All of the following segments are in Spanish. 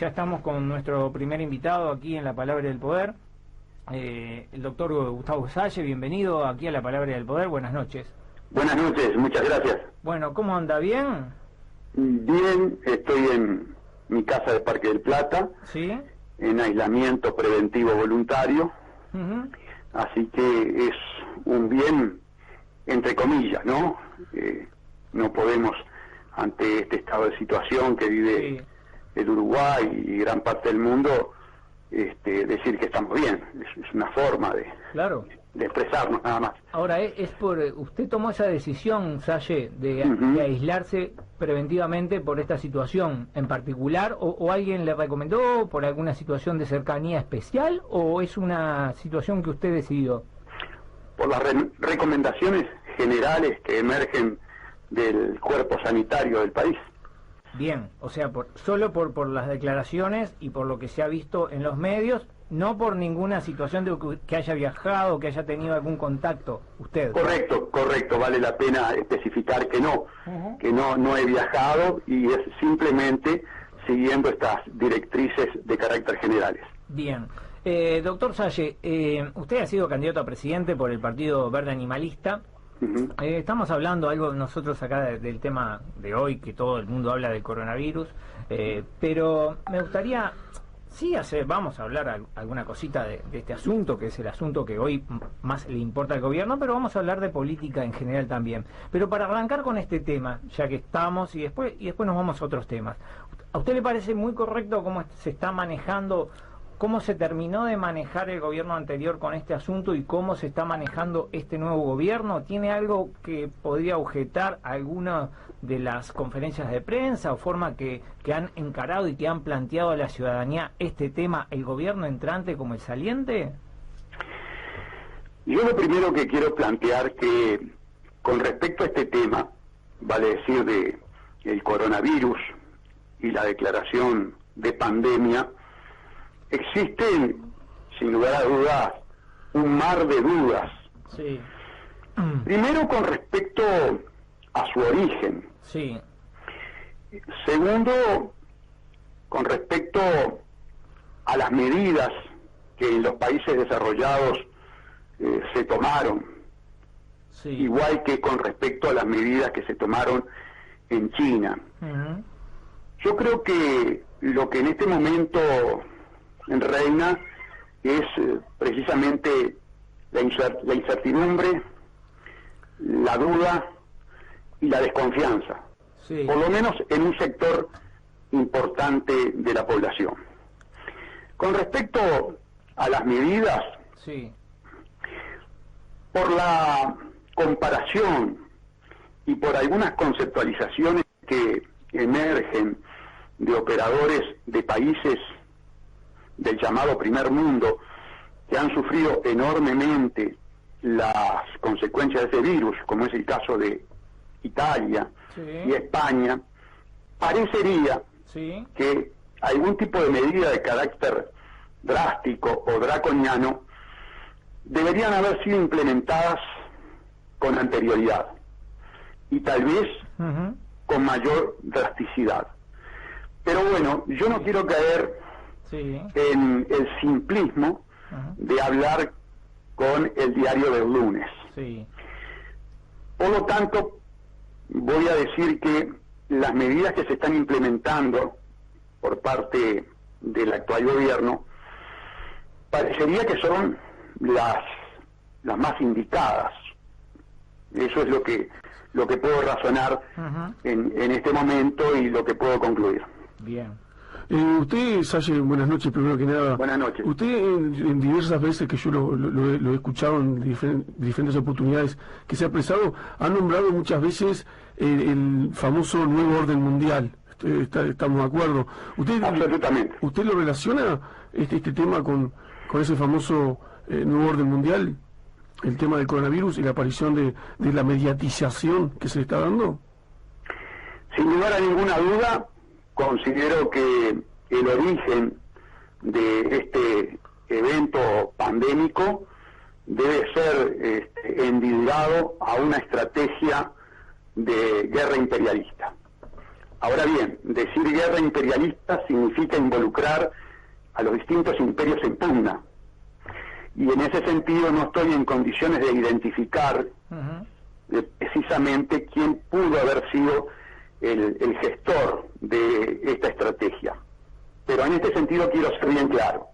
ya estamos con nuestro primer invitado aquí en La Palabra del Poder, el doctor Gustavo Salle. Bienvenido aquí a La Palabra del Poder. Buenas noches. Buenas noches, muchas gracias. Bueno, ¿cómo anda? ¿Bien? Bien, estoy en mi casa de Parque del Plata, ¿Sí? en aislamiento preventivo voluntario, así que es un bien, entre comillas, ¿no? No podemos, ante este estado de situación que vive el Uruguay y gran parte del mundo, decir que estamos bien. Es una forma de expresarnos nada más. Ahora, usted tomó esa decisión, Salle, de aislarse preventivamente por esta situación en particular, o alguien le recomendó por alguna situación de cercanía especial, o es una situación que usted decidió? Por las recomendaciones generales que emergen del cuerpo sanitario del país. Bien, o sea, solo por las declaraciones y por lo que se ha visto en los medios, no por ninguna situación de que haya viajado, que haya tenido algún contacto, usted. Correcto, vale la pena especificar que no he viajado, y es simplemente siguiendo estas directrices de carácter generales. Bien. Doctor Salle, usted ha sido candidato a presidente por el Partido Verde Animalista. Estamos hablando algo nosotros acá del tema de hoy, que todo el mundo habla del coronavirus, pero me gustaría, vamos a hablar alguna cosita de este asunto, que es el asunto que hoy más le importa al gobierno, pero vamos a hablar de política en general también. Pero para arrancar con este tema, ya que estamos, y después nos vamos a otros temas, ¿a usted le parece muy correcto cómo se está manejando, cómo se terminó de manejar el gobierno anterior con este asunto y cómo se está manejando este nuevo gobierno? ¿Tiene algo que podría objetar alguna de las conferencias de prensa o forma que han encarado y que han planteado a la ciudadanía este tema, el gobierno entrante como el saliente? Yo lo primero que quiero plantear que con respecto a este tema, vale decir de el coronavirus y la declaración de pandemia, existen, sin lugar a dudas, un mar de dudas. Sí. Primero, con respecto a su origen. Sí. Segundo, con respecto a las medidas que en los países desarrollados se tomaron. Sí. Igual que con respecto a las medidas que se tomaron en China. Yo creo que lo que en este momento reina es precisamente la incertidumbre, la duda y la desconfianza, por lo menos en un sector importante de la población. Con respecto a las medidas, por la comparación y por algunas conceptualizaciones que emergen de operadores de países del llamado primer mundo, que han sufrido enormemente las consecuencias de ese virus, como es el caso de Italia y España, parecería que algún tipo de medida de carácter drástico o draconiano deberían haber sido implementadas con anterioridad y tal vez con mayor drasticidad. Pero bueno, yo no quiero caer en el simplismo de hablar con el diario del lunes. Por lo tanto, voy a decir que las medidas que se están implementando por parte del actual gobierno parecería que son las más indicadas. Eso es lo que puedo razonar en este momento y lo que puedo concluir. Bien. Usted, Salle, buenas noches, primero que nada. Buenas noches. Usted en diversas veces que yo lo he escuchado en diferentes oportunidades que se ha expresado, ha nombrado muchas veces el famoso nuevo orden mundial. Estamos de acuerdo. Absolutamente. ¿Usted lo relaciona este tema con ese famoso nuevo orden mundial? El tema del coronavirus y la aparición de la mediatización que se le está dando. Sin lugar a ninguna duda, considero que el origen de este evento pandémico debe ser endilgado a una estrategia de guerra imperialista. Ahora bien, decir guerra imperialista significa involucrar a los distintos imperios en pugna. Y en ese sentido no estoy en condiciones de identificar precisamente quién pudo haber sido el gestor de esta estrategia. Pero en este sentido quiero ser bien claro.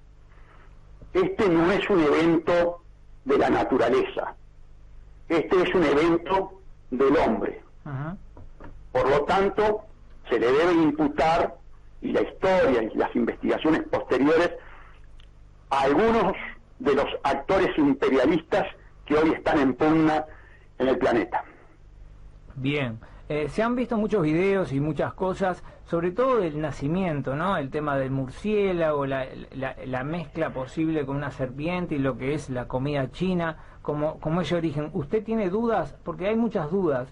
Este no es un evento de la naturaleza. Este es un evento del hombre. Por lo tanto, se le debe imputar, y la historia y las investigaciones posteriores, a algunos de los actores imperialistas que hoy están en pugna en el planeta. Bien, se han visto muchos videos y muchas cosas, sobre todo del nacimiento, ¿no? El tema del murciélago, la mezcla posible con una serpiente y lo que es la comida china, como ese origen. ¿Usted tiene dudas? Porque hay muchas dudas,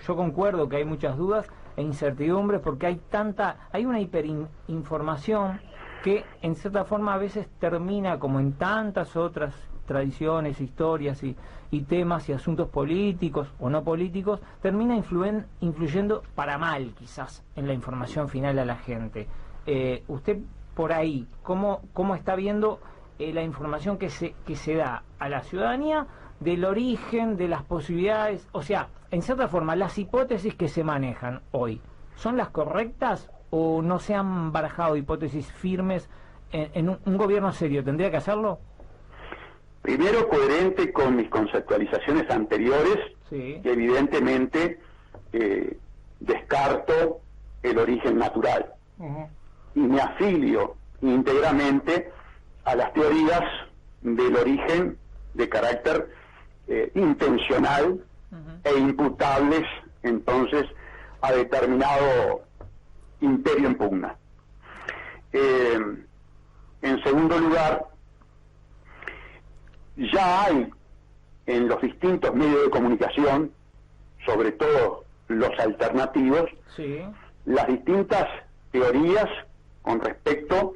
yo concuerdo que hay muchas dudas e incertidumbres porque hay una hiperinformación que en cierta forma a veces termina, como en tantas otras tradiciones, historias y temas y asuntos políticos o no políticos, termina influyendo para mal quizás en la información final a la gente. Usted por ahí, ¿cómo está viendo la información que se da a la ciudadanía del origen, de las posibilidades? O sea, en cierta forma, las hipótesis que se manejan hoy, ¿son las correctas o no se han barajado hipótesis firmes en un gobierno serio? ¿Tendría que hacerlo? Primero, coherente con mis conceptualizaciones anteriores, sí. Que evidentemente descarto el origen natural. Y me afilio íntegramente a las teorías del origen de carácter intencional e imputables entonces a determinado imperio en pugna. En segundo lugar, ya hay en los distintos medios de comunicación, sobre todo los alternativos, sí, las distintas teorías con respecto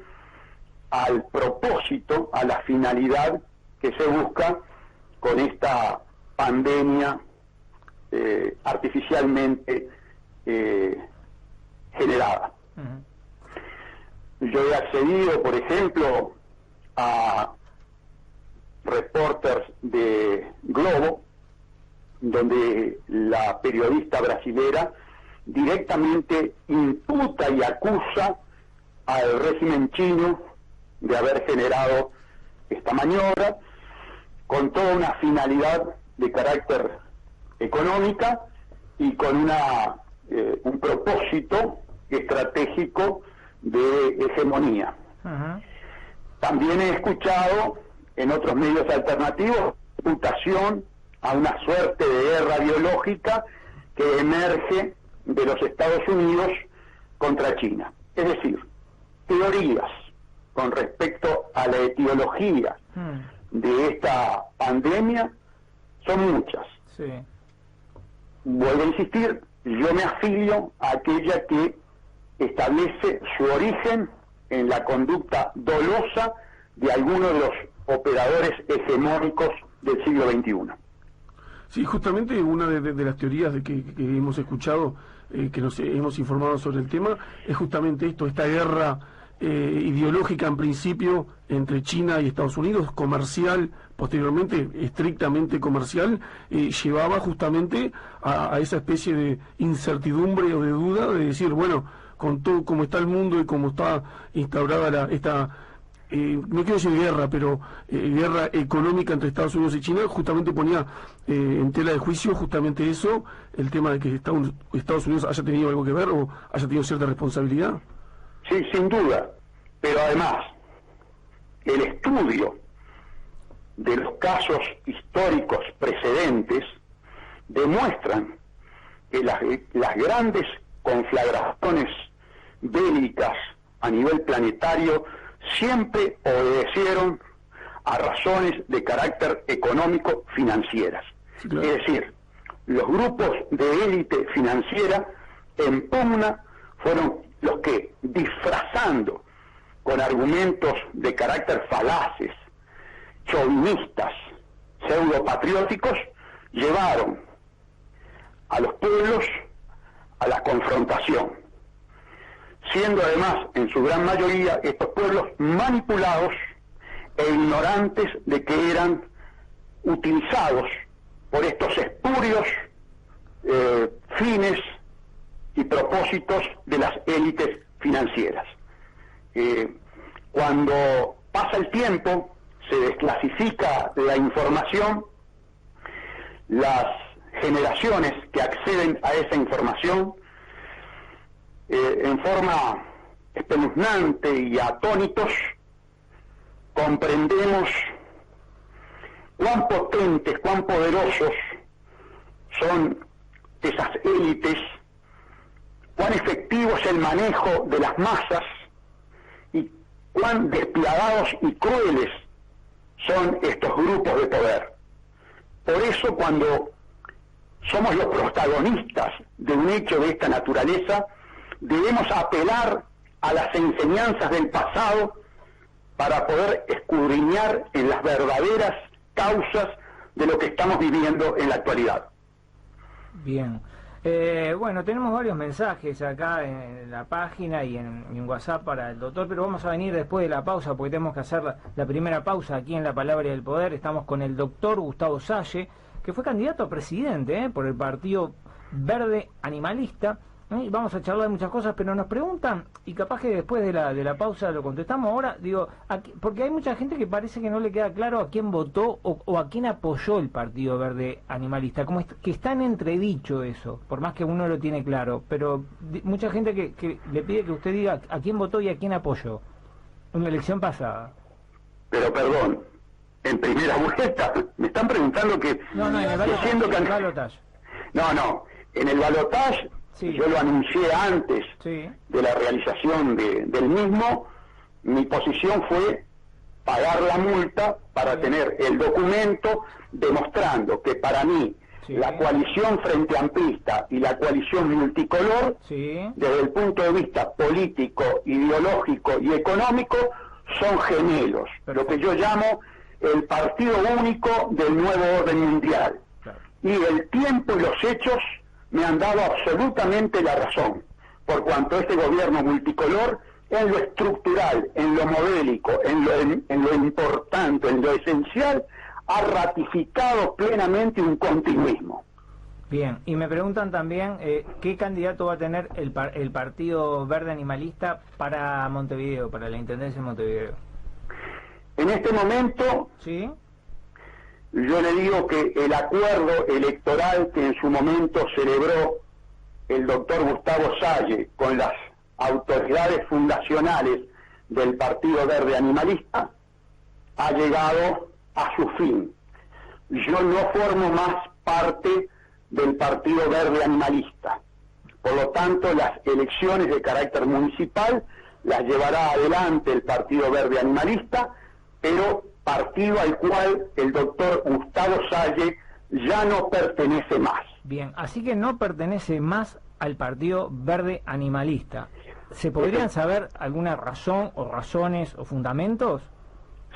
al propósito, a la finalidad que se busca con esta pandemia artificialmente generada. Yo he accedido, por ejemplo, a reporters de Globo, donde la periodista brasilera directamente imputa y acusa al régimen chino de haber generado esta maniobra con toda una finalidad de carácter económica y con un propósito estratégico de hegemonía. También he escuchado en otros medios alternativos imputación a una suerte de guerra biológica que emerge de los Estados Unidos contra China. Es decir, teorías con respecto a la etiología de esta pandemia son muchas. Sí. Vuelvo a insistir, yo me afilio a aquella que establece su origen en la conducta dolosa de algunos de los operadores hegemónicos del siglo XXI. Sí, justamente una de las teorías que hemos escuchado, que nos hemos informado sobre el tema, es justamente esta guerra ideológica en principio entre China y Estados Unidos, comercial, posteriormente estrictamente comercial, llevaba justamente a esa especie de incertidumbre o de duda de decir, bueno, con todo como está el mundo y como está instaurada esta no quiero decir guerra, pero guerra económica entre Estados Unidos y China, justamente ponía en tela de juicio justamente eso, el tema de que Estados Unidos haya tenido algo que ver o haya tenido cierta responsabilidad. Sí, sin duda, pero además el estudio de los casos históricos precedentes demuestran que las grandes conflagraciones bélicas a nivel planetario siempre obedecieron a razones de carácter económico financieras. Sí, claro. Es decir, los grupos de élite financiera en pugna fueron los que, disfrazando con argumentos de carácter falaces, chauvinistas, pseudopatrióticos, llevaron a los pueblos a la confrontación. siendo además en su gran mayoría estos pueblos manipulados e ignorantes de que eran utilizados por estos espurios fines y propósitos de las élites financieras. Cuando pasa el tiempo, se desclasifica la información, las generaciones que acceden a esa información en forma espeluznante y atónitos comprendemos cuán potentes, cuán poderosos son esas élites, cuán efectivo es el manejo de las masas y cuán despiadados y crueles son estos grupos de poder. Por eso, cuando somos los protagonistas de un hecho de esta naturaleza, debemos apelar a las enseñanzas del pasado para poder escudriñar en las verdaderas causas de lo que estamos viviendo en la actualidad. Bien. Bueno, tenemos varios mensajes acá en la página y en WhatsApp para el doctor, pero vamos a venir después de la pausa porque tenemos que hacer la primera pausa aquí en La Palabra del Poder. Estamos con el doctor Gustavo Salle, que fue candidato a presidente por el Partido Verde Animalista. Y vamos a charlar de muchas cosas, pero nos preguntan, y capaz que después de la pausa lo contestamos ahora, digo, porque hay mucha gente que parece que no le queda claro a quién votó o a quién apoyó el Partido Verde Animalista, como que está en entredicho eso, por más que uno lo tiene claro, pero mucha gente que le pide que usted diga a quién votó y a quién apoyó en la elección pasada. Pero perdón, en primera vuelta, me están preguntando que... No, en el balotaje. No, en el balotaje... Sí. Yo lo anuncié antes de la realización del mismo. Mi posición fue pagar la multa para tener el documento demostrando que para mí la coalición Frente Amplista y la coalición multicolor, desde el punto de vista político, ideológico y económico, son gemelos. Perfecto. Lo que yo llamo el partido único del nuevo orden mundial. Claro. Y el tiempo y los hechos me han dado absolutamente la razón, por cuanto este gobierno multicolor, en lo estructural, en lo modélico, en lo importante, en lo esencial, ha ratificado plenamente un continuismo. Bien, y me preguntan también qué candidato va a tener el Partido Verde Animalista para Montevideo, para la Intendencia de Montevideo. En este momento... ¿Sí? Yo le digo que el acuerdo electoral que en su momento celebró el doctor Gustavo Salle con las autoridades fundacionales del Partido Verde Animalista ha llegado a su fin. Yo no formo más parte del Partido Verde Animalista. Por lo tanto, las elecciones de carácter municipal las llevará adelante el Partido Verde Animalista, pero partido al cual el doctor Gustavo Salle ya no pertenece más. Bien, así que no pertenece más al Partido Verde Animalista. ¿Se podrían saber alguna razón o razones o fundamentos?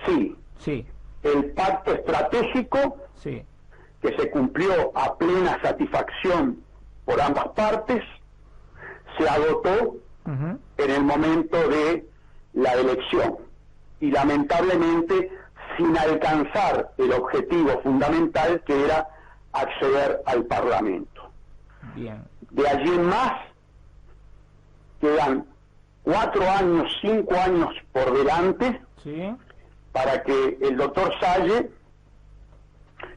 Sí. El pacto estratégico, que se cumplió a plena satisfacción por ambas partes, se agotó en el momento de la elección y lamentablemente sin alcanzar el objetivo fundamental que era acceder al Parlamento. Bien. De allí en más quedan 4 años, 5 años por delante para que el doctor Salle,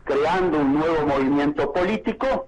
creando un nuevo movimiento político,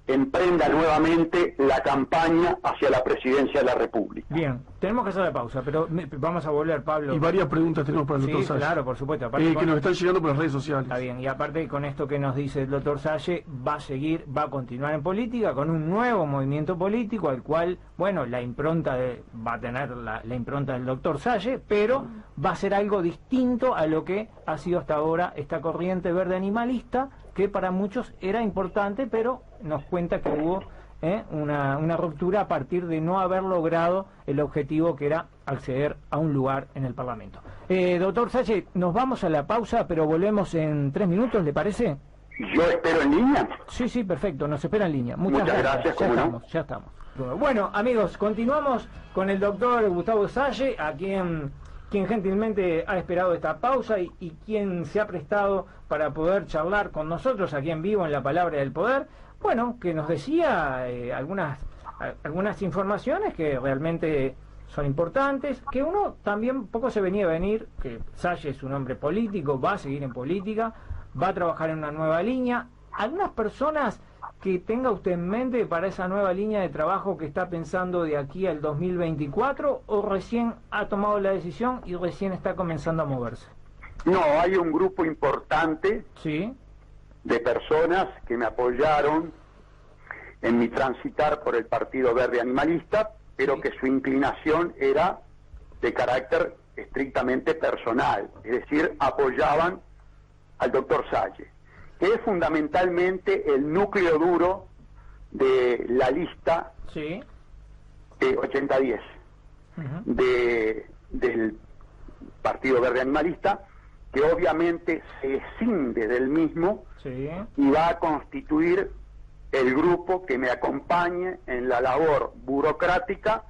emprenda nuevamente la campaña hacia la presidencia de la República. Bien, tenemos que hacer la pausa, pero vamos a volver, Pablo. Y varias preguntas tenemos para el doctor Salle. Claro, por supuesto. Aparte, que nos están llegando por las redes sociales. Está bien, y aparte con esto que nos dice el doctor Salle, va a continuar en política con un nuevo movimiento político al cual, bueno, la impronta va a tener la impronta del doctor Salle, pero va a ser algo distinto a lo que ha sido hasta ahora esta corriente verde animalista, que para muchos era importante, pero nos cuenta que hubo una ruptura a partir de no haber logrado el objetivo que era acceder a un lugar en el Parlamento. Doctor Salle, nos vamos a la pausa, pero volvemos en 3 minutos, ¿le parece? Yo espero en línea. Sí, perfecto, nos espera en línea. Muchas gracias. Ya estamos. Bueno, amigos, continuamos con el doctor Gustavo Salle, a quien gentilmente ha esperado esta pausa y quien se ha prestado para poder charlar con nosotros aquí en vivo en La Palabra del Poder. Bueno, que nos decía algunas informaciones que realmente son importantes, que uno también poco se venía a venir, que Salle es un hombre político, va a seguir en política, va a trabajar en una nueva línea. Algunas personas que tenga usted en mente para esa nueva línea de trabajo que está pensando de aquí al 2024, o recién ha tomado la decisión y recién está comenzando a moverse? No, hay un grupo importante ¿sí? de personas que me apoyaron en mi transitar por el Partido Verde Animalista, pero que su inclinación era de carácter estrictamente personal, es decir, apoyaban al doctor Salle, que es fundamentalmente el núcleo duro de la lista ¿sí? 80-10 del Partido Verde Animalista, que obviamente se escinde del mismo ¿sí? y va a constituir el grupo que me acompañe en la labor burocrática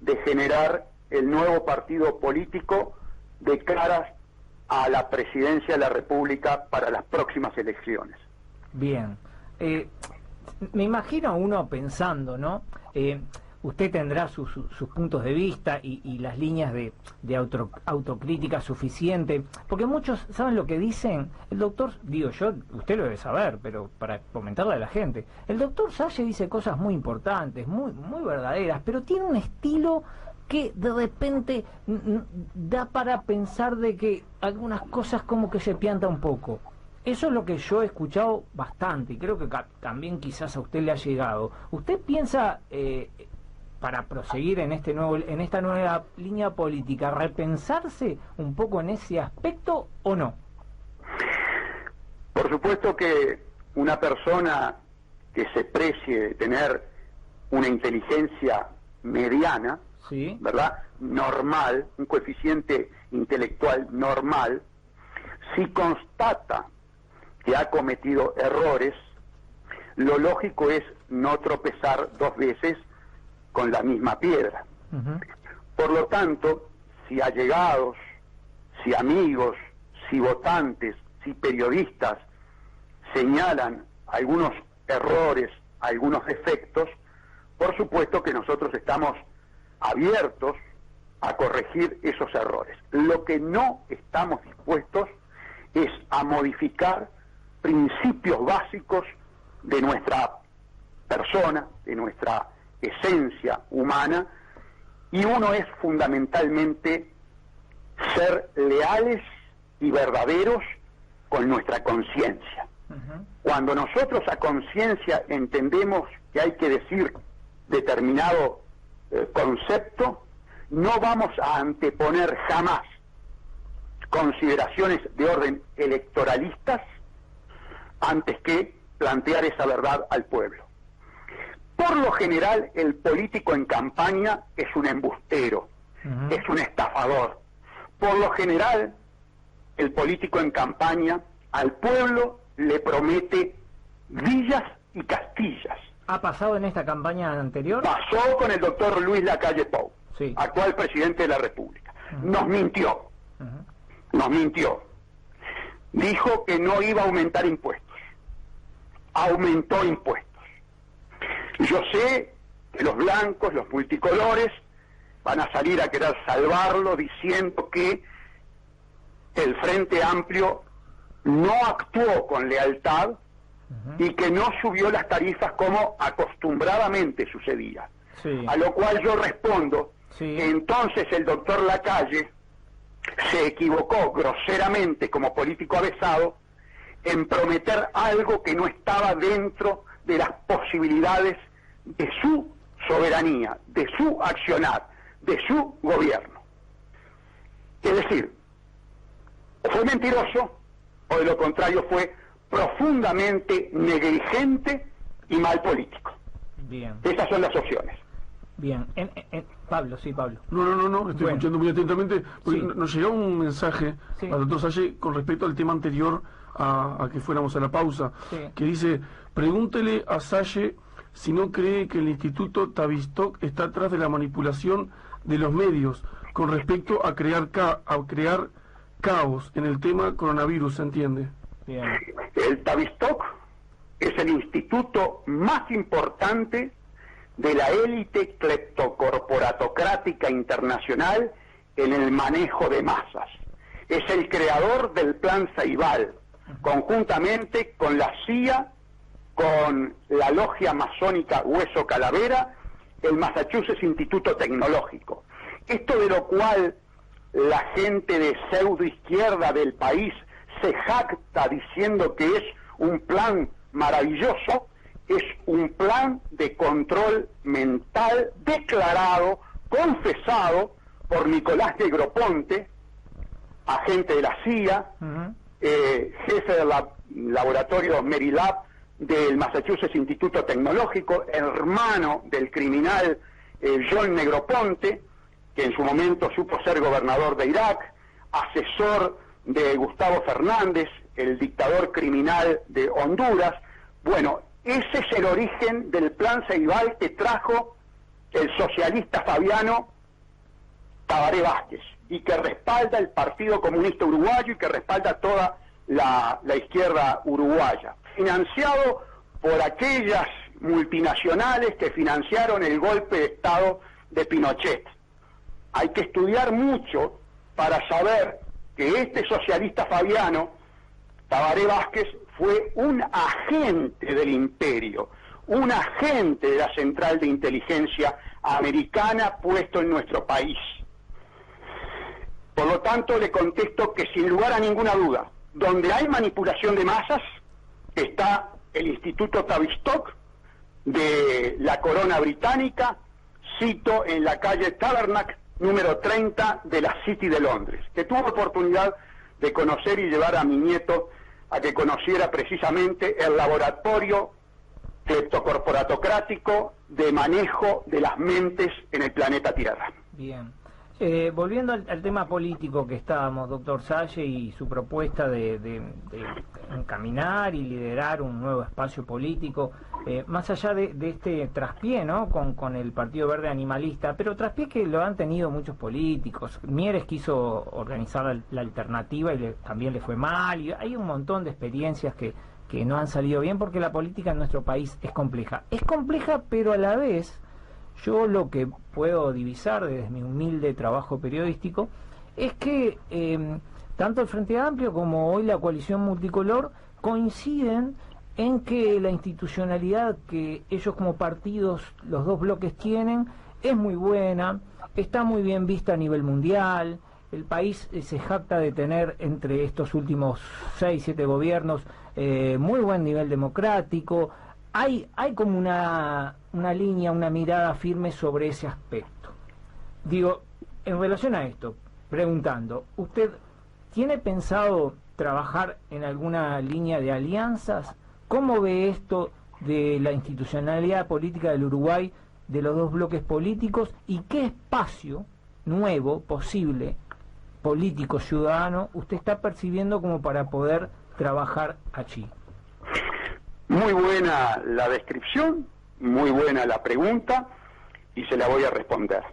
de generar el nuevo partido político de cara a la presidencia de la República para las próximas elecciones. Bien. Me imagino uno pensando, ¿no? Usted tendrá sus puntos de vista y las líneas de autocrítica suficiente, porque muchos saben lo que dicen. El doctor, digo yo, usted lo debe saber, pero para comentarle a la gente, el doctor Salle dice cosas muy importantes, muy verdaderas, pero tiene un estilo que de repente da para pensar de que algunas cosas como que se pianta un poco. Eso es lo que yo he escuchado bastante y creo que también quizás a usted le ha llegado. ¿Usted piensa, para proseguir en esta nueva línea política, repensarse un poco en ese aspecto o no? Por supuesto que una persona que se precie de tener una inteligencia mediana, ¿sí? ¿verdad?, normal, un coeficiente intelectual normal, si constata que ha cometido errores, lo lógico es no tropezar dos veces con la misma piedra. Por lo tanto, si allegados, si amigos, si votantes, si periodistas señalan algunos errores, algunos defectos, por supuesto que nosotros estamos abiertos a corregir esos errores. Lo que no estamos dispuestos es a modificar principios básicos de nuestra persona, de nuestra esencia humana, y uno es fundamentalmente ser leales y verdaderos con nuestra conciencia. Cuando nosotros a conciencia entendemos que hay que decir determinado concepto, no vamos a anteponer jamás consideraciones de orden electoralistas antes que plantear esa verdad al pueblo. Por lo general, el político en campaña es un embustero, es un estafador. Por lo general, el político en campaña al pueblo le promete villas y castillas. ¿Ha pasado en esta campaña anterior? Pasó con el doctor Luis Lacalle Pou, sí, actual presidente de la República. Nos mintió, nos mintió. Dijo que no iba a aumentar impuestos. Aumentó impuestos. Yo sé que los blancos, los multicolores, van a salir a querer salvarlo diciendo que el Frente Amplio no actuó con lealtad y que no subió las tarifas como acostumbradamente sucedía. Sí. A lo cual yo respondo que entonces el doctor Lacalle se equivocó groseramente como político avesado en prometer algo que no estaba dentro de las posibilidades de su soberanía, de su accionar, de su gobierno. Es decir, o fue mentiroso o de lo contrario fue profundamente negligente y mal político. Bien. Esas son las opciones. Bien. Pablo, sí, Pablo. No, estoy escuchando muy atentamente, porque nos llegó un mensaje al doctor Salle con respecto al tema anterior a que fuéramos a la pausa, que dice, pregúntele a Salle si no cree que el Instituto Tavistock está atrás de la manipulación de los medios con respecto a crear caos en el tema coronavirus, ¿se entiende? Bien. El Tavistock es el instituto más importante de la élite cleptocorporatocrática internacional en el manejo de masas. Es el creador del Plan Ceibal, conjuntamente con la CIA, con la logia masónica Hueso Calavera, el Massachusetts Instituto Tecnológico. Esto de lo cual la gente de pseudoizquierda del país se jacta diciendo que es un plan maravilloso, es un plan de control mental declarado, confesado por Nicolás Negroponte, agente de la CIA, jefe del laboratorio Merilab del Massachusetts Instituto Tecnológico, hermano del criminal John Negroponte, que en su momento supo ser gobernador de Irak, asesor de Gustavo Fernández, el dictador criminal de Honduras. Bueno, ese es el origen del Plan Ceibal que trajo el socialista fabiano Tabaré Vázquez y que respalda el Partido Comunista Uruguayo y que respalda toda la izquierda uruguaya, financiado por aquellas multinacionales que financiaron el golpe de Estado de Pinochet. Hay que estudiar mucho para saber que este socialista fabiano, Tabaré Vázquez, fue un agente del imperio, un agente de la Central de Inteligencia Americana puesto en nuestro país. Por lo tanto, le contesto que sin lugar a ninguna duda, donde hay manipulación de masas, está el Instituto Tavistock de la Corona Británica, cito en la calle Tabernac, número 30 de la City de Londres, que tuve oportunidad de conocer y llevar a mi nieto a que conociera precisamente el laboratorio cleptocorporatocrático de manejo de las mentes en el planeta Tierra. Bien. Volviendo al tema político que estábamos, doctor Salle, y su propuesta de encaminar y liderar un nuevo espacio político, más allá de este traspié, ¿no?, con el Partido Verde Animalista, pero traspié que lo han tenido muchos políticos. Mieres quiso organizar la alternativa y también le fue mal, y hay un montón de experiencias que no han salido bien porque la política en nuestro país es compleja. Es compleja, pero a la vez, yo lo que puedo divisar desde mi humilde trabajo periodístico es que tanto el Frente Amplio como hoy la coalición multicolor coinciden en que la institucionalidad que ellos como partidos, los dos bloques, tienen es muy buena, está muy bien vista a nivel mundial. El país se jacta de tener entre estos últimos 6-7 gobiernos muy buen nivel democrático. Hay como una línea, una mirada firme sobre ese aspecto. Digo, en relación a esto, preguntando, ¿usted tiene pensado trabajar en alguna línea de alianzas? ¿Cómo ve esto de la institucionalidad política del Uruguay, de los dos bloques políticos, y qué espacio nuevo, posible, político, ciudadano, usted está percibiendo como para poder trabajar allí? Muy buena la descripción, muy buena la pregunta, y se la voy a responder.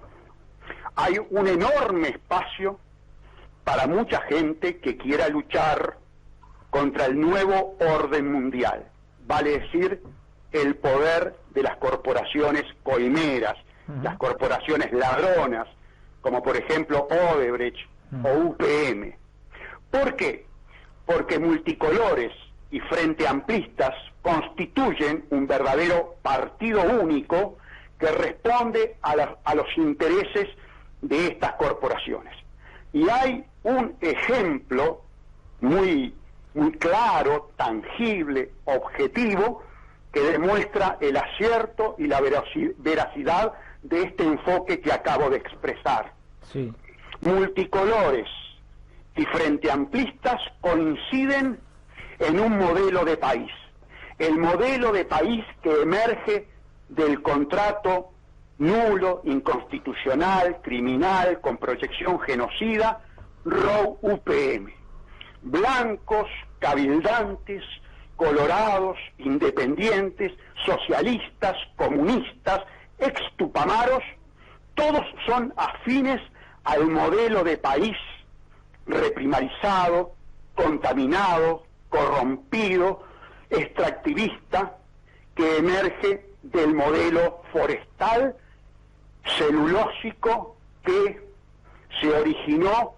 Hay un enorme espacio para mucha gente que quiera luchar contra el nuevo orden mundial, vale decir, el poder de las corporaciones coimeras, las corporaciones ladronas, como por ejemplo Odebrecht o UPM. ¿Por qué? Porque multicolores y frente amplistas constituyen un verdadero partido único que responde a los intereses de estas corporaciones. Y hay un ejemplo muy claro, tangible, objetivo, que demuestra el acierto y la veracidad de este enfoque que acabo de expresar. Sí. Multicolores y frente amplistas coinciden en un modelo de país. El modelo de país que emerge del contrato nulo, inconstitucional, criminal, con proyección genocida, ROU-UPM. Blancos, cabildantes, colorados, independientes, socialistas, comunistas, ex-tupamaros, todos son afines al modelo de país reprimarizado, contaminado, corrompido, extractivista, que emerge del modelo forestal, celulósico, que se originó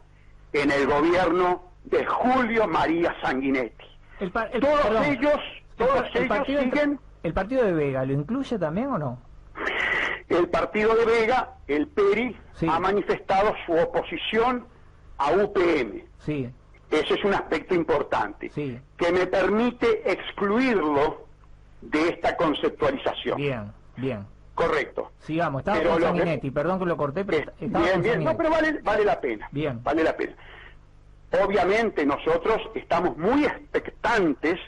en el gobierno de Julio María Sanguinetti. Todos ellos siguen... ¿El partido de Vega lo incluye también o no? El partido de Vega, el PERI, sí, ha manifestado su oposición a UPM. Sí. Ese es un aspecto importante, sí, que me permite excluirlo de esta conceptualización. Bien, bien. Correcto. Sigamos, estaba con Sanguinetti, perdón que lo corté, pero estaba bien, con bien, Sanguinetti. no, pero vale la pena. Bien. Vale la pena. Obviamente nosotros estamos muy expectantes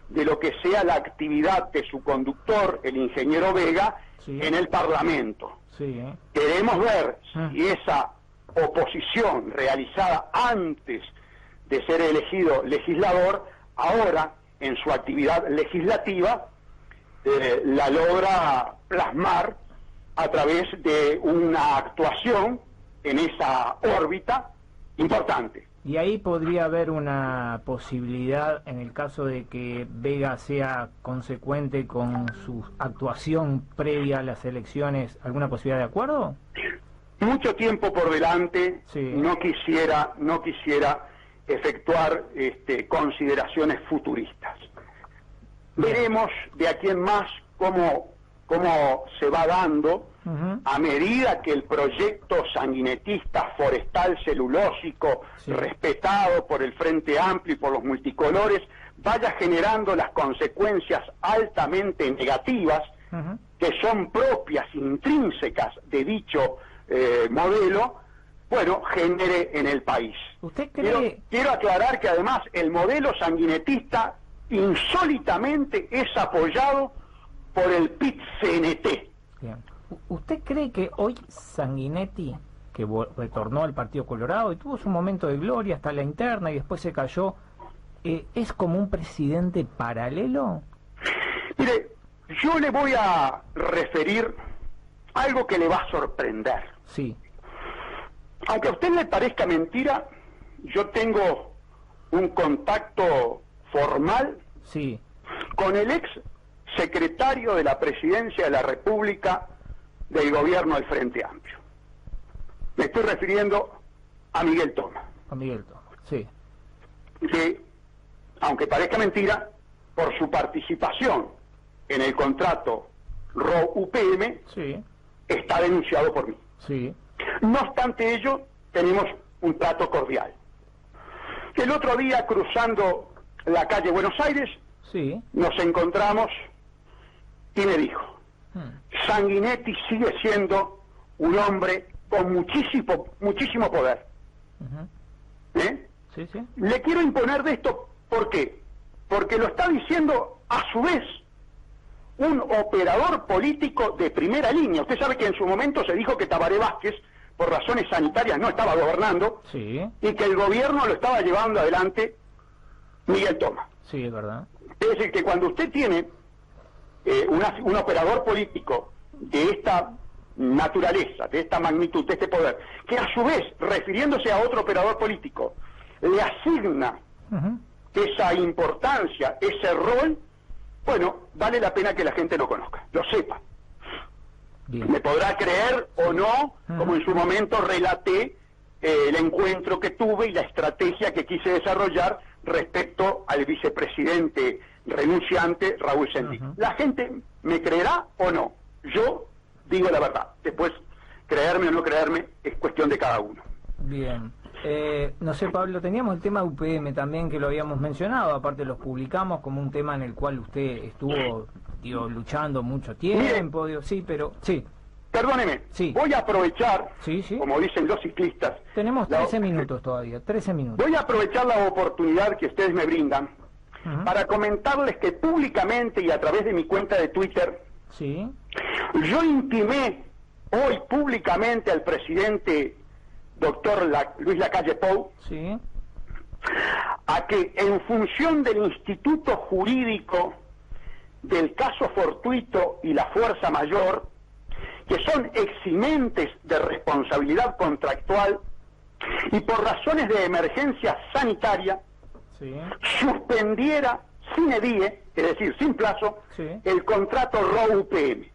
de lo que sea la actividad de su conductor, el ingeniero Vega, sí, en el Parlamento. Sí, Queremos ver si esa oposición realizada antes de ser elegido legislador, ahora en su actividad legislativa, la logra plasmar a través de una actuación en esa órbita importante. Y ahí podría haber una posibilidad, en el caso de que Vega sea consecuente con su actuación previa a las elecciones, ¿alguna posibilidad de acuerdo? Mucho tiempo por delante, sí, no quisiera efectuar consideraciones futuristas. Veremos de aquí en más cómo se va dando a medida que el proyecto sanguinetista forestal celulósico, sí, respetado por el Frente Amplio y por los multicolores, vaya generando las consecuencias altamente negativas que son propias, intrínsecas de dicho modelo, bueno, genere en el país. ¿Usted cree? Quiero aclarar que además el modelo sanguinetista insólitamente es apoyado por el PIT-CNT. Bien. ¿Usted cree que hoy Sanguinetti, que retornó al Partido Colorado y tuvo su momento de gloria hasta la interna y después se cayó, es como un presidente paralelo? Mire, yo le voy a referir algo que le va a sorprender. Sí. Aunque a usted le parezca mentira, yo tengo un contacto formal, sí, con el ex secretario de la Presidencia de la República del gobierno del Frente Amplio. Me estoy refiriendo a Miguel Toma. A Miguel Toma, sí. Que, aunque parezca mentira, por su participación en el contrato RO-UPM, sí, está denunciado por mí. Sí. No obstante ello, tenemos un trato cordial. El otro día, cruzando la calle Buenos Aires, sí, nos encontramos y me dijo, Sanguinetti sigue siendo un hombre con muchísimo poder. Sí, sí. Le quiero imponer de esto, ¿por qué? Porque lo está diciendo a su vez un operador político de primera línea. Usted sabe que en su momento se dijo que Tabaré Vázquez, por razones sanitarias, no estaba gobernando, sí, y que el gobierno lo estaba llevando adelante Miguel Toma. Sí, es verdad. Es decir, que cuando usted tiene un operador político de esta naturaleza, de esta magnitud, de este poder, que a su vez, refiriéndose a otro operador político, le asigna esa importancia, ese rol, bueno, vale la pena que la gente lo conozca, lo sepa. Bien. Me podrá creer o no, como en su momento relaté el encuentro que tuve y la estrategia que quise desarrollar respecto al vicepresidente renunciante Raúl Sendí. La gente me creerá o no. Yo digo la verdad. Después, creerme o no creerme es cuestión de cada uno. Bien. No sé, Pablo, teníamos el tema UPM también, que lo habíamos mencionado, aparte los publicamos como un tema en el cual usted estuvo, luchando mucho tiempo, sí, pero sí. Perdóneme, sí, voy a aprovechar, sí, sí, como dicen los ciclistas... Tenemos 13 minutos todavía, 13 minutos. Voy a aprovechar la oportunidad que ustedes me brindan para comentarles que públicamente y a través de mi cuenta de Twitter, sí, yo intimé hoy públicamente al presidente doctor Luis Lacalle Pou, sí, a que en función del instituto jurídico del caso fortuito y la fuerza mayor, que son eximentes de responsabilidad contractual y por razones de emergencia sanitaria, sí, suspendiera sine die, es decir, sin plazo, sí, el contrato ROU-UPM,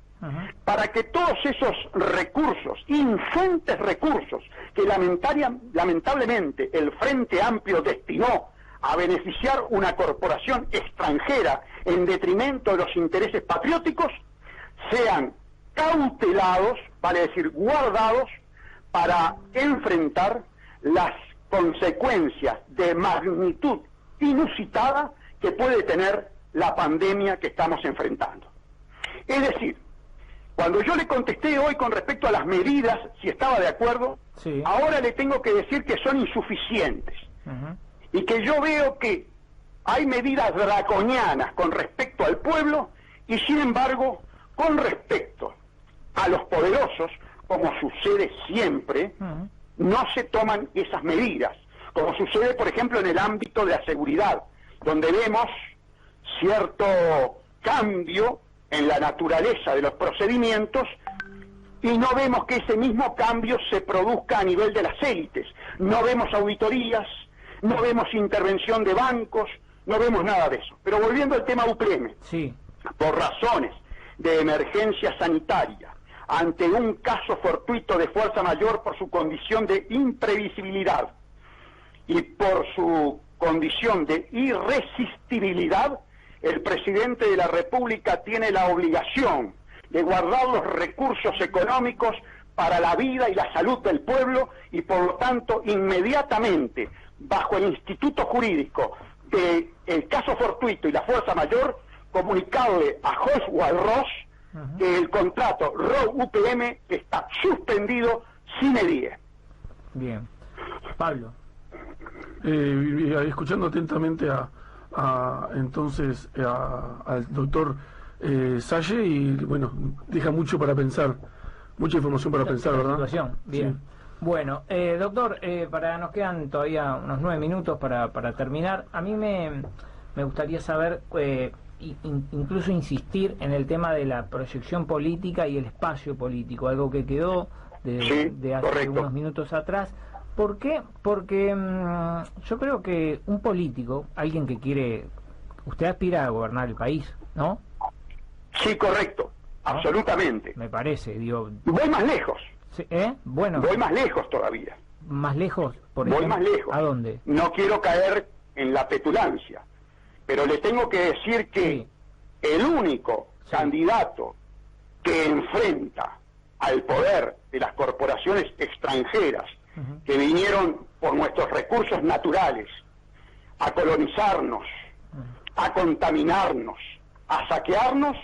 para que todos esos recursos, ingentes recursos, que lamentablemente el Frente Amplio destinó a beneficiar una corporación extranjera en detrimento de los intereses patrióticos, sean cautelados, vale decir, guardados, para enfrentar las consecuencias de magnitud inusitada que puede tener la pandemia que estamos enfrentando. Es decir, cuando yo le contesté hoy con respecto a las medidas, si estaba de acuerdo, sí, ahora le tengo que decir que son insuficientes. Y que yo veo que hay medidas draconianas con respecto al pueblo y sin embargo, con respecto a los poderosos, como sucede siempre, no se toman esas medidas, como sucede por ejemplo en el ámbito de la seguridad, donde vemos cierto cambio en la naturaleza de los procedimientos y no vemos que ese mismo cambio se produzca a nivel de las élites. No vemos auditorías, no vemos intervención de bancos, no vemos nada de eso. Pero volviendo al tema UPM, sí, por razones de emergencia sanitaria, ante un caso fortuito de fuerza mayor por su condición de imprevisibilidad y por su condición de irresistibilidad, el presidente de la República tiene la obligación de guardar los recursos económicos para la vida y la salud del pueblo y por lo tanto inmediatamente, bajo el instituto jurídico del caso fortuito y la fuerza mayor, comunicarle a Oswald Ross que el contrato ROU-UPM está suspendido sine die. Bien. Pablo. Escuchando atentamente entonces al doctor Salle, y bueno, deja mucho para pensar, mucha información para pensar, ¿verdad? Situación. Bien. Sí. Bueno, doctor, nos quedan todavía unos 9 minutos para terminar. A mí me gustaría saber, incluso insistir en el tema de la proyección política y el espacio político, algo que quedó de hace correcto, unos minutos atrás. ¿Por qué? Porque yo creo que un político, alguien que quiere... Usted aspira a gobernar el país, ¿no? Sí, correcto, ¿no? Absolutamente. Me parece, digo... Voy más lejos. Bueno. Voy más lejos todavía. ¿Más lejos? Voy más lejos. ¿A dónde? No quiero caer en la petulancia, pero le tengo que decir que el único candidato que enfrenta al poder de las corporaciones extranjeras que vinieron por nuestros recursos naturales a colonizarnos, a contaminarnos, a saquearnos,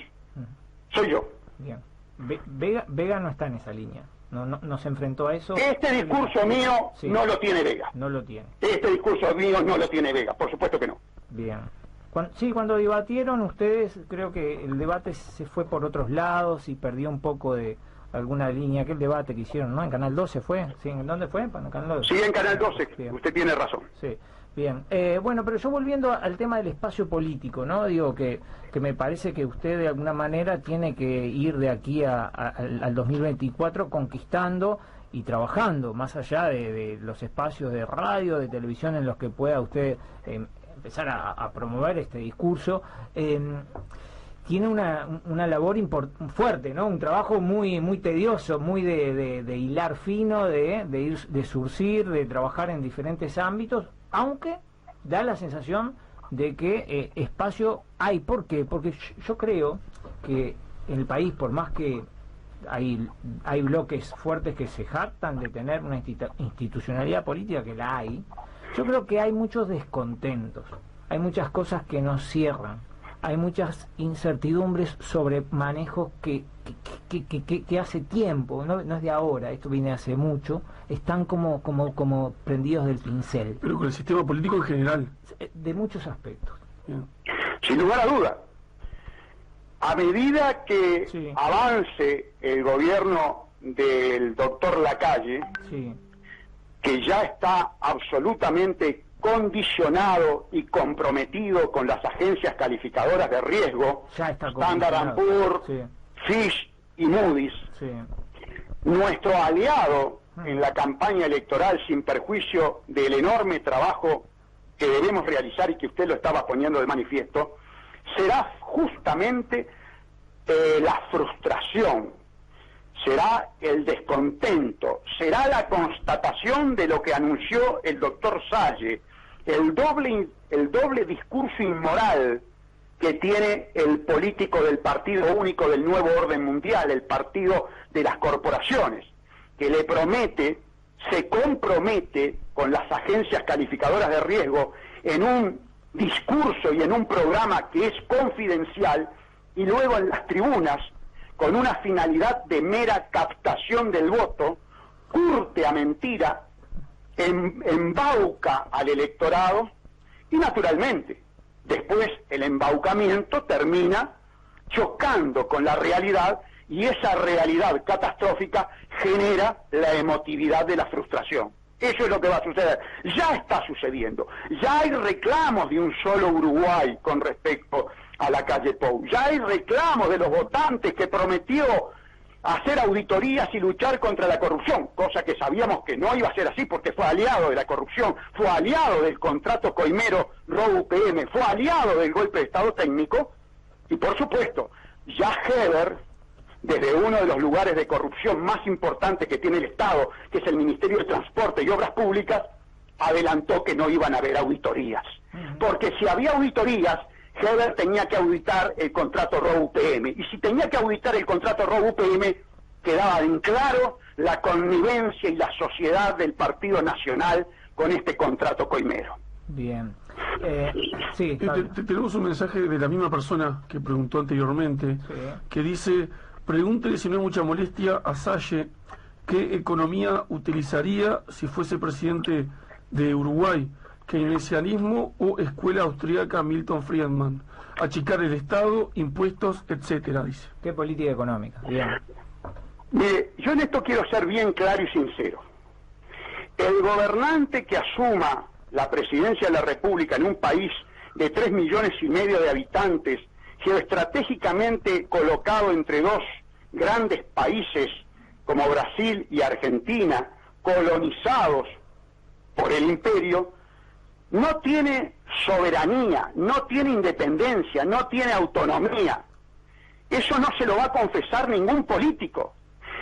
soy yo. Bien. Vega no está en esa línea. No se enfrentó a eso. Este discurso mío no lo tiene Vega. No lo tiene. Este discurso mío no lo tiene Vega, por supuesto que no. Bien. Cuando debatieron ustedes, creo que el debate se fue por otros lados y perdió un poco de alguna línea. Aquel debate que hicieron, ¿no? En Canal 12 fue. ¿Sí? ¿En dónde fue? ¿En Canal 12? Sí, en Canal 12. Bien. Usted tiene razón. Sí. Bien, bueno, pero yo volviendo al tema del espacio político, ¿no? Digo que me parece que usted de alguna manera tiene que ir de aquí al 2024 conquistando y trabajando, más allá de los espacios de radio, de televisión en los que pueda usted empezar a promover este discurso. Tiene una labor fuerte, ¿no? Un trabajo muy tedioso, muy de hilar fino, de surcir, de trabajar en diferentes ámbitos, aunque da la sensación de que espacio hay. ¿Por qué? Porque yo creo que en el país, por más que hay bloques fuertes que se jactan de tener una institucionalidad política, que la hay, yo creo que hay muchos descontentos, hay muchas cosas que no cierran, hay muchas incertidumbres sobre manejos que hace tiempo, no es de ahora, esto viene hace mucho, están como prendidos del pincel. Pero con el sistema político en general. De muchos aspectos. Bien. Sin lugar a duda. A medida que avance el gobierno del doctor Lacalle, que ya está absolutamente condicionado y comprometido con las agencias calificadoras de riesgo, Standard & Poor's, sí, Fitch y Moody's, sí. Nuestro aliado en la campaña electoral, sin perjuicio del enorme trabajo que debemos realizar y que usted lo estaba poniendo de manifiesto, será justamente la frustración, será el descontento, será la constatación de lo que anunció el doctor Salle, el doble discurso inmoral que tiene el político del Partido Único del Nuevo Orden Mundial, el partido de las corporaciones, que le promete, se compromete con las agencias calificadoras de riesgo en un discurso y en un programa que es confidencial, y luego en las tribunas, con una finalidad de mera captación del voto, curte a mentira, embauca al electorado y naturalmente después el embaucamiento termina chocando con la realidad y esa realidad catastrófica genera la emotividad de la frustración. Eso es lo que va a suceder. Ya está sucediendo. Ya hay reclamos de un solo Uruguay con respecto a la calle Pou. Ya hay reclamos de los votantes que prometió hacer auditorías y luchar contra la corrupción, cosa que sabíamos que no iba a ser así porque fue aliado de la corrupción, fue aliado del contrato coimero ROU-UPM, fue aliado del golpe de Estado técnico, y por supuesto, ya Heber, desde uno de los lugares de corrupción más importantes que tiene el Estado, que es el Ministerio de Transporte y Obras Públicas, adelantó que no iban a haber auditorías. Porque si había auditorías, Heber tenía que auditar el contrato ROU-UPM, y si tenía que auditar el contrato ROU-UPM, quedaba en claro la connivencia y la sociedad del Partido Nacional con este contrato coimero. Bien. Sí, tenemos un mensaje de la misma persona que preguntó anteriormente, sí, que dice: pregúntele si no hay mucha molestia a Salle qué economía utilizaría si fuese presidente de Uruguay, keynesianismo o escuela austríaca Milton Friedman, achicar el Estado, impuestos, etcétera, dice. ¿Qué política económica? Bien. Mire, yo en esto quiero ser bien claro y sincero. El gobernante que asuma la presidencia de la República en un país de 3,5 millones de habitantes, geoestratégicamente colocado entre dos grandes países como Brasil y Argentina, colonizados por el imperio, no tiene soberanía, no tiene independencia, no tiene autonomía. Eso no se lo va a confesar ningún político.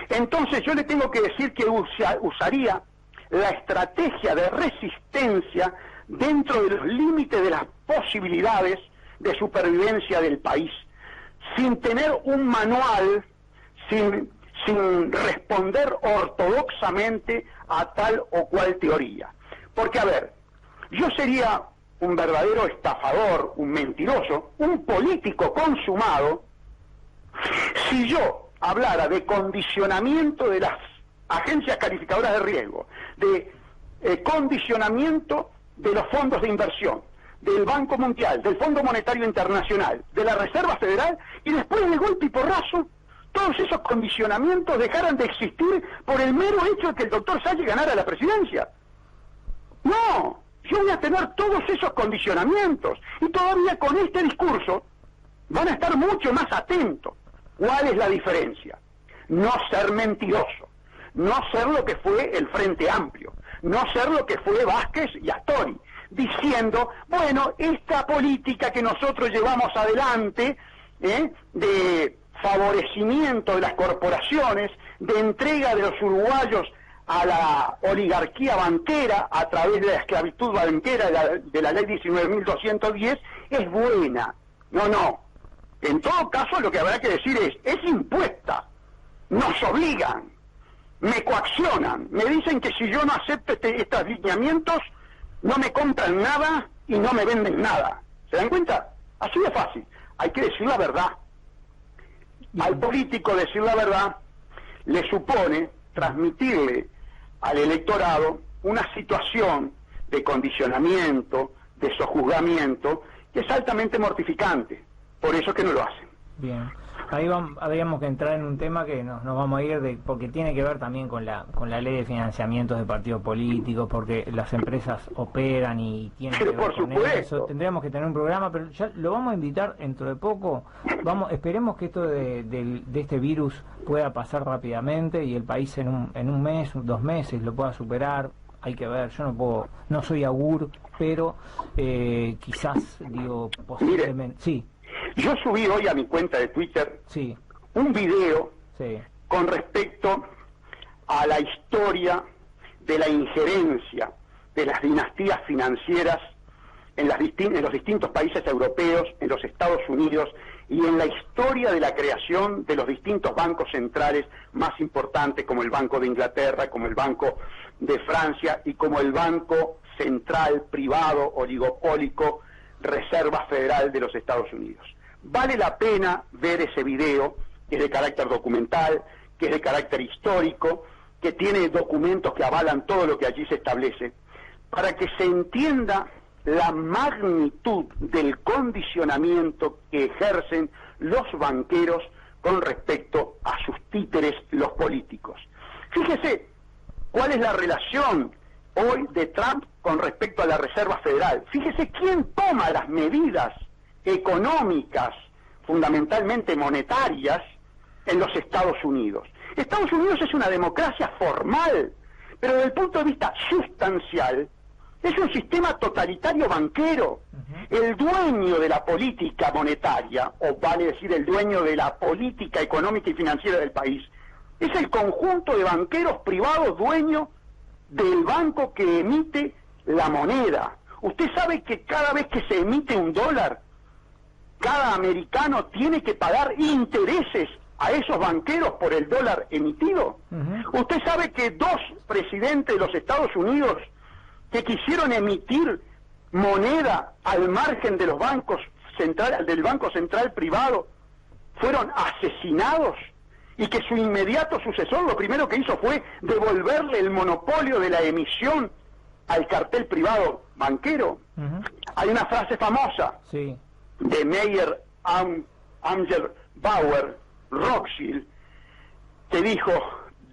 Entonces yo le tengo que decir que usaría la estrategia de resistencia dentro de los límites de las posibilidades de supervivencia del país, sin tener un manual, sin responder ortodoxamente a tal o cual teoría. Porque, a ver, yo sería un verdadero estafador, un mentiroso, un político consumado, si yo hablara de condicionamiento de las agencias calificadoras de riesgo, de condicionamiento de los fondos de inversión, del Banco Mundial, del Fondo Monetario Internacional, de la Reserva Federal, y después de golpe y porrazo, todos esos condicionamientos dejaran de existir por el mero hecho de que el doctor Salle ganara la presidencia. No, yo voy a tener todos esos condicionamientos, y todavía con este discurso van a estar mucho más atentos. ¿Cuál es la diferencia? No ser mentiroso, no ser lo que fue el Frente Amplio, no ser lo que fue Vázquez y Astori, diciendo, bueno, esta política que nosotros llevamos adelante, de favorecimiento de las corporaciones, de entrega de los uruguayos a la oligarquía banquera a través de la esclavitud banquera de la ley 19.210, es buena. No. En todo caso, lo que habrá que decir es impuesta. Nos obligan, me coaccionan, me dicen que si yo no acepto estos lineamientos, no me compran nada y no me venden nada. ¿Se dan cuenta? Así de fácil. Hay que decir la verdad. Al político decir la verdad le supone transmitirle al electorado una situación de condicionamiento, de sojuzgamiento, que es altamente mortificante. Por eso es que no lo hacen. Bien. Ahí habríamos que entrar en un tema que nos vamos a ir porque tiene que ver también con la ley de financiamientos de partidos políticos, porque las empresas operan y tienen que ver por con supuesto. eso. Tendríamos que tener un programa, pero ya lo vamos a invitar dentro de poco. Esperemos que esto de este virus pueda pasar rápidamente y el país en un mes, 2 meses lo pueda superar. Hay que ver, yo no soy augur, pero quizás, posiblemente. Mire, sí. Yo subí hoy a mi cuenta de Twitter Sí. un video Sí. con respecto a la historia de la injerencia de las dinastías financieras en los distintos países europeos, en los Estados Unidos, y en la historia de la creación de los distintos bancos centrales más importantes, como el Banco de Inglaterra, como el Banco de Francia y como el Banco Central Privado Oligopólico Reserva Federal de los Estados Unidos. Vale la pena ver ese video, que es de carácter documental, que es de carácter histórico, que tiene documentos que avalan todo lo que allí se establece, para que se entienda la magnitud del condicionamiento que ejercen los banqueros con respecto a sus títeres, los políticos. Fíjese cuál es la relación hoy de Trump con respecto a la Reserva Federal. Fíjese quién toma las medidas económicas, fundamentalmente monetarias, en los Estados Unidos. Estados Unidos es una democracia formal, pero desde el punto de vista sustancial, es un sistema totalitario banquero. El dueño de la política monetaria, o vale decir el dueño de la política económica y financiera del país, es el conjunto de banqueros privados dueños del banco que emite la moneda. Usted sabe que cada vez que se emite un dólar, cada americano tiene que pagar intereses a esos banqueros por el dólar emitido. Usted sabe que 2 presidentes de los Estados Unidos que quisieron emitir moneda al margen de los bancos centrales, del Banco Central Privado, fueron asesinados, y que su inmediato sucesor lo primero que hizo fue devolverle el monopolio de la emisión al cartel privado banquero. Hay una frase famosa de Meyer Amger Bauer Rothschild, que dijo: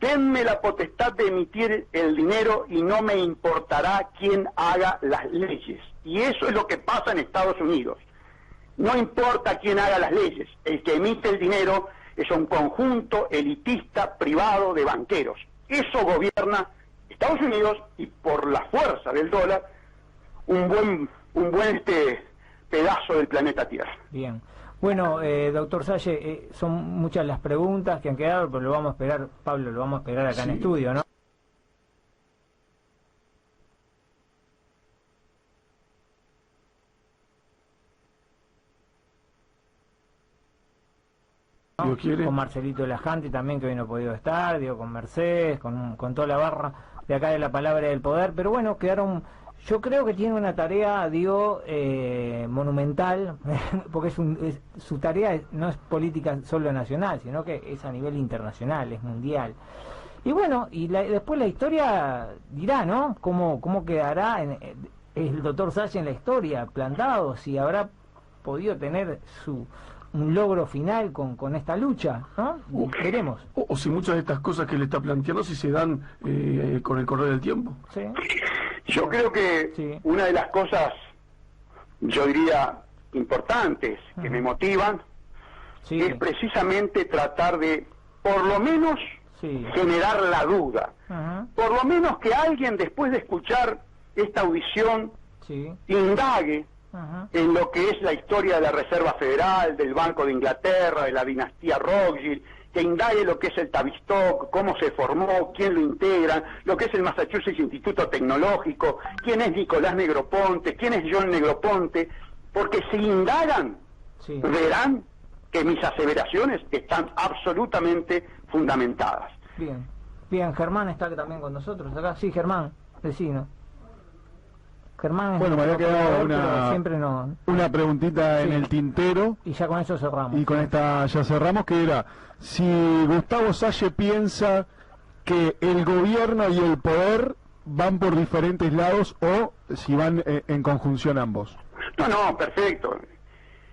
denme la potestad de emitir el dinero y no me importará quién haga las leyes. Y eso es lo que pasa en Estados Unidos. No importa quién haga las leyes, el que emite el dinero es un conjunto elitista privado de banqueros. Eso gobierna Estados Unidos, y por la fuerza del dólar, un buen pedazo del planeta Tierra. Bien. Bueno, doctor Salle, son muchas las preguntas que han quedado, pero lo vamos a esperar, Pablo, lo vamos a esperar acá en estudio, ¿no? Con Marcelito Lajante también, que hoy no ha podido estar, con Mercedes, con toda la barra de acá de la Palabra del Poder, pero bueno, quedaron... Yo creo que tiene una tarea, monumental, porque su tarea no es política solo nacional, sino que es a nivel internacional, es mundial. Y bueno, después la historia dirá, ¿no? ¿Cómo quedará el doctor Salle en la historia, plantado, si habrá podido tener un logro final con esta lucha, ¿no? Veremos. O si muchas de estas cosas que le está planteando, si se dan con el correr del tiempo. Sí. Yo creo que una de las cosas, yo diría, importantes, que me motivan, es precisamente tratar de, por lo menos, generar la duda. Por lo menos que alguien, después de escuchar esta audición, indague en lo que es la historia de la Reserva Federal, del Banco de Inglaterra, de la dinastía Rothschild, que indague lo que es el Tavistock, cómo se formó, quién lo integra, lo que es el Massachusetts Instituto Tecnológico, quién es Nicolás Negroponte, quién es John Negroponte, porque si indagan, verán que mis aseveraciones están absolutamente fundamentadas. Bien, Germán está también con nosotros acá. Sí, Germán, vecino. Germán, bueno, me había quedado una preguntita en el tintero. Y ya con eso cerramos. Y con esta ya cerramos, que era, si Gustavo Salle piensa que el gobierno y el poder van por diferentes lados o si van en conjunción ambos. No, perfecto.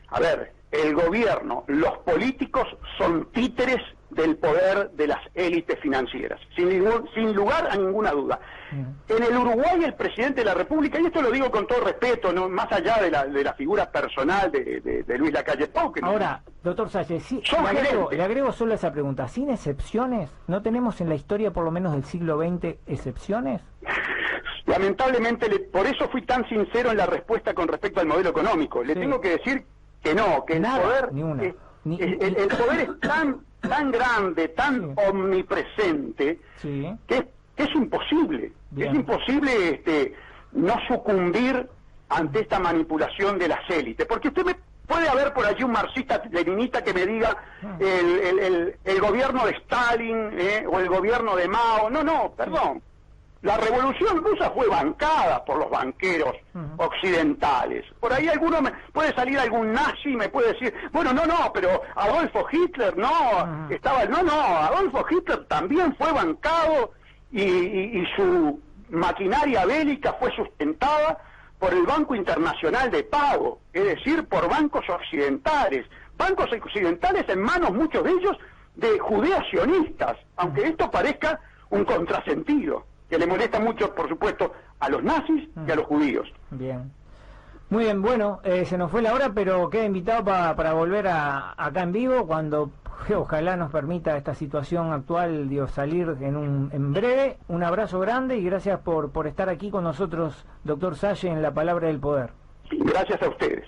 A ver, el gobierno, los políticos son títeres del poder de las élites financieras, sin lugar a ninguna duda. En el Uruguay el presidente de la República, y esto lo digo con todo respeto, no más allá de la figura personal de Luis Lacalle Pou, que ahora, doctor Salle, sí, le agrego solo esa pregunta, sin excepciones, ¿no tenemos en la historia por lo menos del siglo XX excepciones? Lamentablemente, por eso fui tan sincero en la respuesta con respecto al modelo económico. Le tengo que decir que no, que nada, el poder es tan grande, tan omnipresente, que es imposible. Bien. Es imposible no sucumbir ante esta manipulación de las élites. Porque usted puede haber por allí un marxista-leninista que me diga el gobierno de Stalin o el gobierno de Mao. No, perdón. La revolución rusa fue bancada por los banqueros occidentales. Por ahí puede salir algún nazi y me puede decir, bueno, pero Adolfo Hitler Adolfo Hitler también fue bancado y su maquinaria bélica fue sustentada por el Banco Internacional de Pago, es decir, por bancos occidentales en manos, muchos de ellos, de judeos sionistas, aunque esto parezca un contrasentido, que le molesta mucho, por supuesto, a los nazis y a los judíos. Bien. Muy bien, bueno, se nos fue la hora, pero queda invitado para volver acá en vivo, cuando ojalá nos permita esta situación actual, salir en breve. Un abrazo grande y gracias por estar aquí con nosotros, doctor Salle, en La Palabra del Poder. Gracias a ustedes.